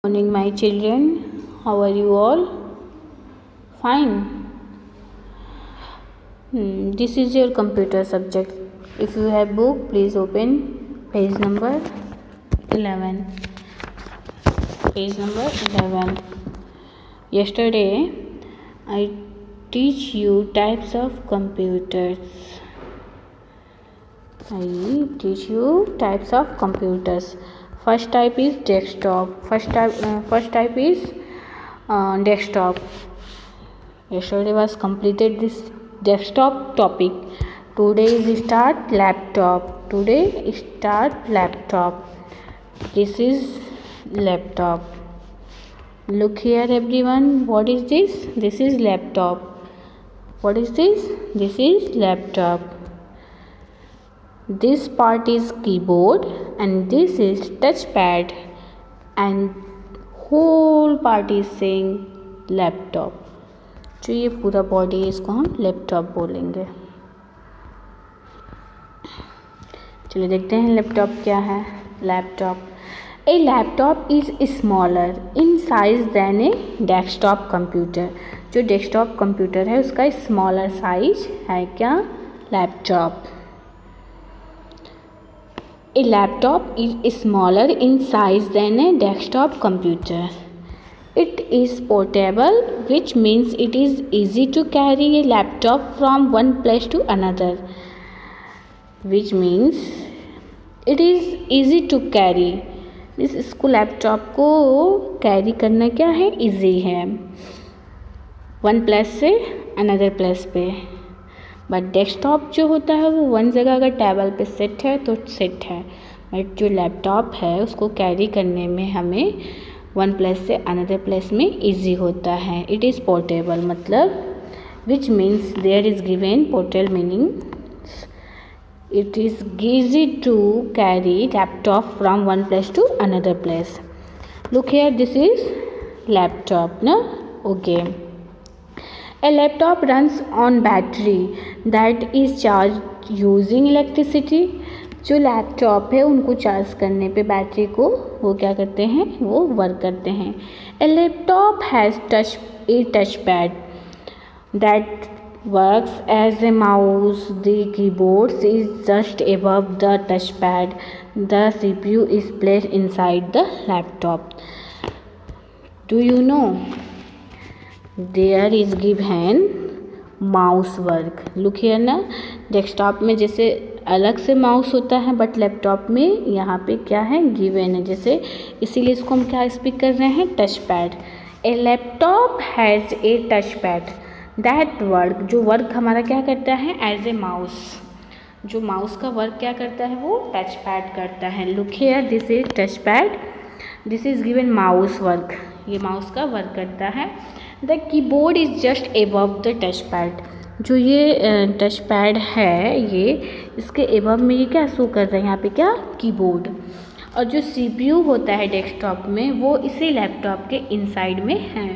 Morning, my children. How are you all? Fine. This is your computer subject. If you have book, please open page number 11. Page number 11. Yesterday, I teach you types of computers. First type is desktop. First type is desktop. Yesterday was completed this desktop topic. Today is start laptop. This is laptop. Look here, everyone. What is this? This is laptop. What is this? This is laptop. This part is keyboard and this is touchpad and whole part is saying laptop. जो ये पूरा body है इसको हम laptop बोलेंगे. चलिए देखते हैं लैपटॉप क्या है. A laptop is smaller in size than a desktop computer. जो डेस्कटॉप कंप्यूटर है उसका स्मॉलर साइज है क्या? Laptop. A laptop is smaller in size than a desktop computer. It is portable, which means it is easy to carry a laptop from one place to another. Which means it is easy to carry. इसको laptop को carry करना क्या है? Easy है. One place से another place पे. But desktop जो होता है वो वन जगह अगर टेबल पे सेट है तो सेट है. बट जो लैपटॉप है उसको कैरी करने में हमें वन प्लेस से अनदर प्लेस में इजी होता है. इट इज़ पोर्टेबल मतलब which means there is given portable meaning it is easy to carry laptop from one place to another place. Look here, this is laptop ना. Okay. A laptop runs on battery that is charged using electricity. जो laptop है उनको charge करने पे battery को वो क्या करते हैं? वो वर्क करते हैं. A laptop has a touchpad that works as a mouse. The keyboard is just above the touchpad. The CPU is placed inside the laptop. Do you know? There is given mouse work. Look here ना. Desktop में जैसे अलग से mouse होता है but laptop में यहाँ पे क्या है? गिवन है. जैसे इसीलिए इसको हम क्या स्पीक कर रहे हैं? Touch pad. A laptop has a touch pad that work. जो वर्क हमारा क्या करता है? As a mouse. जो माउस का वर्क क्या करता है? वो टच पैड करता है. Look here, this is touch pad. This is given mouse work. ये माउस का वर्क करता है. The keyboard is just above the touch pad. जो ये टच पैड है ये इसके एबव में ये क्या शो कर रहा है? यहाँ पे क्या? कीबोर्ड. और जो CPU होता है डेस्कटॉप में वो इसी लैपटॉप के इनसाइड में है.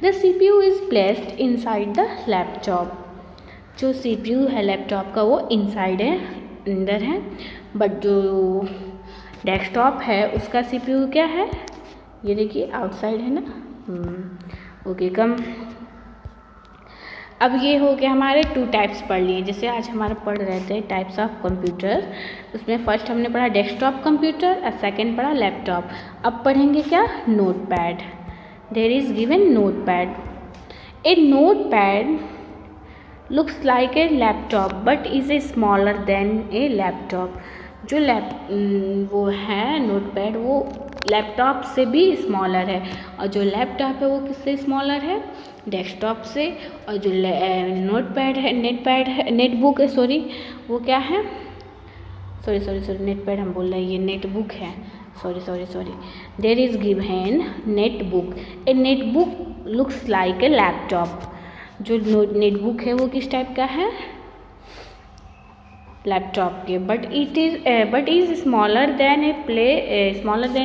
The CPU is placed inside the laptop. जो CPU है लैपटॉप का वो इनसाइड है, अंदर है. बट जो डेस्कटॉप है उसका CPU क्या है? ये देखिए आउटसाइड है ना. ओके कम. अब ये हो गया हमारे टू टाइप्स पढ़ लिए. जैसे आज हमारा पढ़ रहे थे टाइप्स ऑफ कंप्यूटर. उसमें फर्स्ट हमने पढ़ा डेस्कटॉप कंप्यूटर और सेकंड पढ़ा लैपटॉप. अब पढ़ेंगे क्या? Notepad. There is given notepad. A notepad looks like a laptop but is a smaller than a laptop. जो वो है नोटपैड वो लैपटॉप से भी स्मॉलर है. और जो लैपटॉप है वो किससे स्मॉलर है? डेस्कटॉप से. और जो नोटपैड है नेटबुक है सॉरी वो क्या है? सॉरी नेटपैड हम बोल रहे हैं, ये नेटबुक है. Sorry. There is given netbook. A netbook looks like a laptop. जो नेटबुक है वो किस टाइप का है? लैपटॉप के. But is smaller than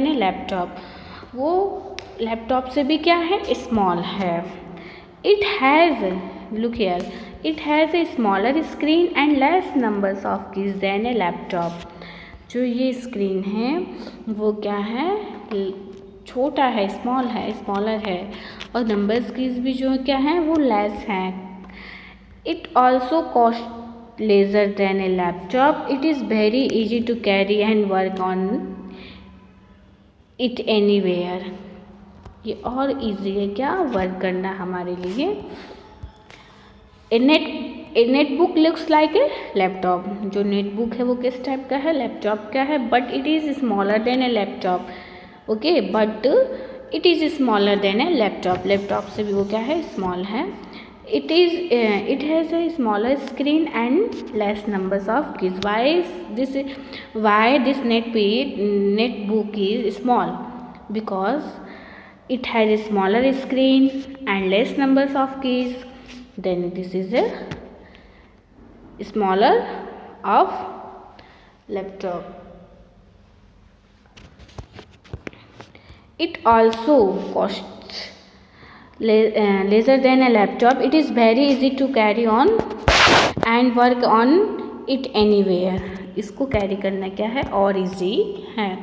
a laptop. वो लैपटॉप से भी क्या है? स्मॉल है. It has look here it has a smaller screen and less numbers of keys than a laptop. जो ये स्क्रीन है वो क्या है? छोटा है, स्मॉलर है, और नंबर्स कीज भी जो क्या है वो लेस हैं. It also cost lesser than a laptop. It is very easy to carry and work on it anywhere. ये और इजी है क्या वर्क करना हमारे लिए. A netbook looks like a laptop. जो नेटबुक है वो किस टाइप का है, लैपटॉप का है, but it is smaller than a laptop. Okay, but it is smaller than a laptop. Laptop से भी वो क्या है, स्मॉल है. It has a smaller screen and less numbers of keys. Why this netbook is small? Because it has a smaller screen and less numbers of keys. Then this is a smaller of laptop. It also costs lesser than a laptop. It is very easy to carry on and work on it anywhere. इसको carry करना क्या है, और easy है.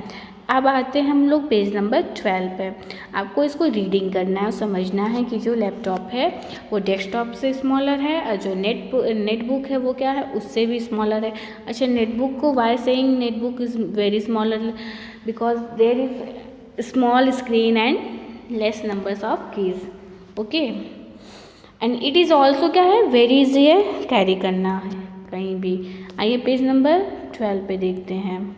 अब आते हैं हम लोग पेज नंबर 12 पे. आपको इसको रीडिंग करना है और समझना है कि जो लैपटॉप है वो डेस्कटॉप से स्मॉलर है, और जो नेटबुक है वो क्या है, उससे भी स्मॉलर है. अच्छा, नेटबुक को why saying netbook is very smaller? Because there is small screen and less numbers of keys. Okay, and it is also क्या है, वेरी इजी है कैरी करना है कहीं भी. आइए पेज नंबर 12 पे देखते हैं.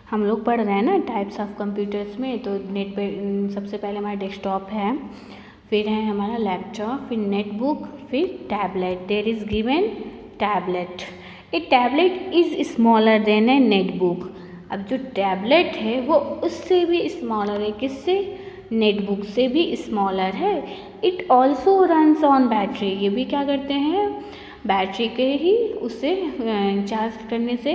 हम लोग पढ़ रहे हैं ना टाइप्स ऑफ कंप्यूटर्स में. तो नेट पे सबसे पहले हमारा डेस्कटॉप है, फिर है हमारा लैपटॉप, फिर नेटबुक, फिर tablet. There is given tablet. A tablet is smaller than a netbook. अब जो टैबलेट है वो उससे भी स्मॉलर है. किससे? नेटबुक से भी स्मॉलर है. It also runs on battery. ये भी क्या करते हैं, बैटरी के ही उससे चार्ज करने से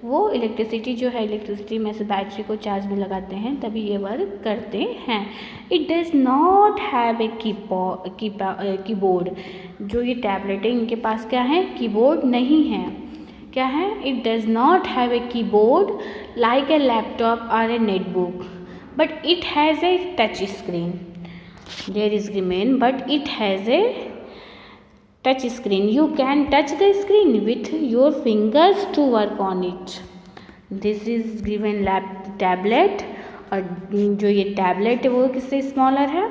वो इलेक्ट्रिसिटी जो है, इलेक्ट्रिसिटी में से बैटरी को चार्ज में लगाते हैं तभी ये वर्क करते हैं. It does not have a keyboard. जो ये टैबलेट है इनके पास क्या है, कीबोर्ड नहीं है. क्या है, it does not have a keyboard like a laptop और a netbook, but it has a touch screen. There is given but it has a touch screen. You can touch the screen with your fingers to work on it. This is given tablet. और जो ये tablet है वो किससे smaller है,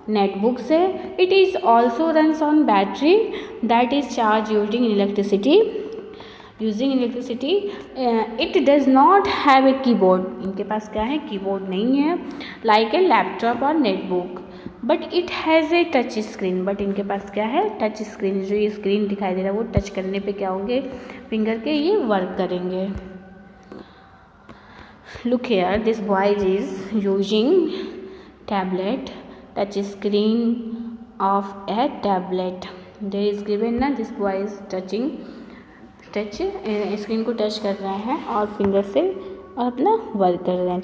netbook से. It is also runs on battery that is charge using electricity. It does not have a keyboard. इनके पास क्या है, कीबोर्ड नहीं है, लाइक ए लैपटॉप और netbook. But it has a touch screen. But इनके पास क्या है, टच स्क्रीन. जो ये स्क्रीन दिखाई दे रहा है वो टच करने पे क्या होंगे, फिंगर के ये वर्क करेंगे. Look here, this boys is using tablet, touch screen of a tablet. There is given ना, this boy is touch screen को टच कर रहे हैं और फिंगर से और अपना वर्क कर रहे हैं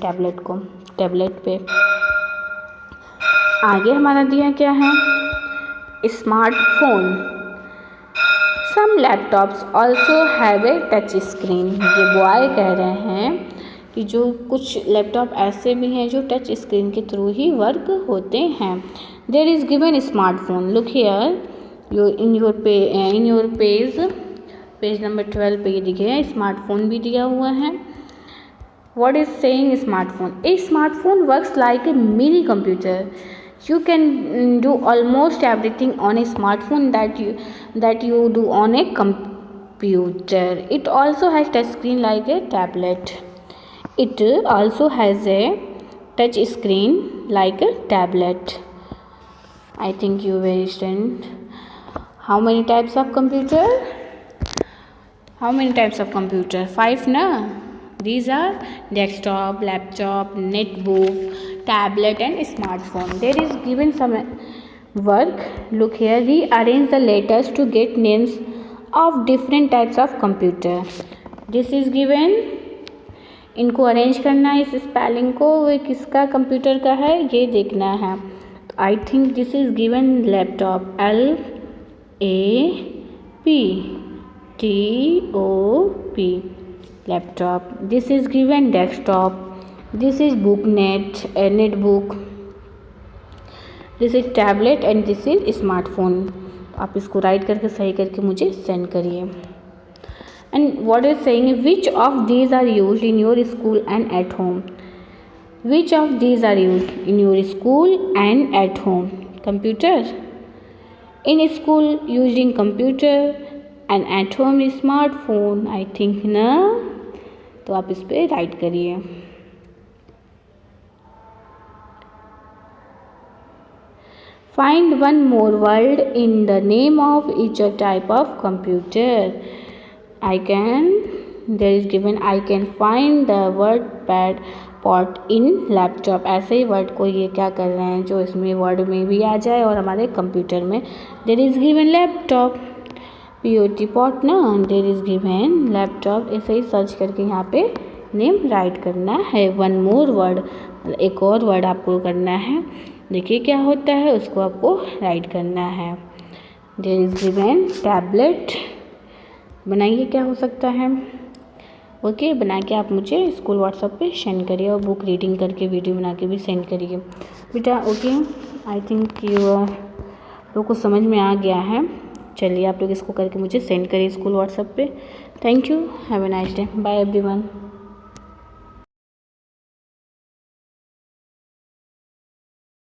टैबलेट पे. आगे हमारा दिया क्या है, smartphone. Some laptops also have a touch screen. ये बॉय कह रहे हैं कि जो कुछ लैपटॉप ऐसे भी हैं जो टच स्क्रीन के थ्रू ही वर्क होते हैं. There is given smartphone. Look here, in your page number 12 पे ये दिखे स्मार्टफोन भी दिया हुआ है. What is saying smartphone? A smartphone works like a mini computer. You can do almost everything on a smartphone that you do on a computer. It also has touch screen like a tablet. It also has a touch screen like a tablet. I think you will understand. How many types of computer? 5 na? These are desktop, laptop, netbook, tablet and smartphone. There is given some work. Look here, rearrange the letters to get names of different types of computer. This is given. इनको arrange करना है, इस spelling को, वे किसका computer का है ये देखना है. I think this is given laptop, LAPTOP, laptop. This is given desktop, This is book net book. This is tablet and this is smartphone. आप इसको राइट करके सही करके मुझे सेंड करिए। And what is saying, which of these are used in your school and at home. Which of these are used in your school and at home. Computer, in school using computer and at home smartphone, I think ना। तो आप इस पर right करिए। Find one more word in the name of each type of computer. There is given I can find the word pad pot in laptop. ऐसे ही word को ये क्या कर रहे हैं जो इसमें वर्ड में भी आ जाए और हमारे कंप्यूटर में। There is given laptop, pot pot ना, there is given laptop। ऐसे ही सर्च करके यहाँ पे नेम राइट करना है। वन मोर वर्ड, एक और वर्ड आपको करना है। देखिए क्या होता है, उसको आपको राइट करना है। देयर इज गिवन टैबलेट, बनाइए क्या हो सकता है। ओके, बना के आप मुझे स्कूल व्हाट्सएप पे सेंड करिए और बुक रीडिंग करके वीडियो बना के भी सेंड करिए बेटा। ओके, आई थिंक यू लोग को समझ में आ गया है। चलिए आप लोग इसको करके मुझे सेंड करिए स्कूल व्हाट्सएप पे। Thank you, have a nice day, bye everyone.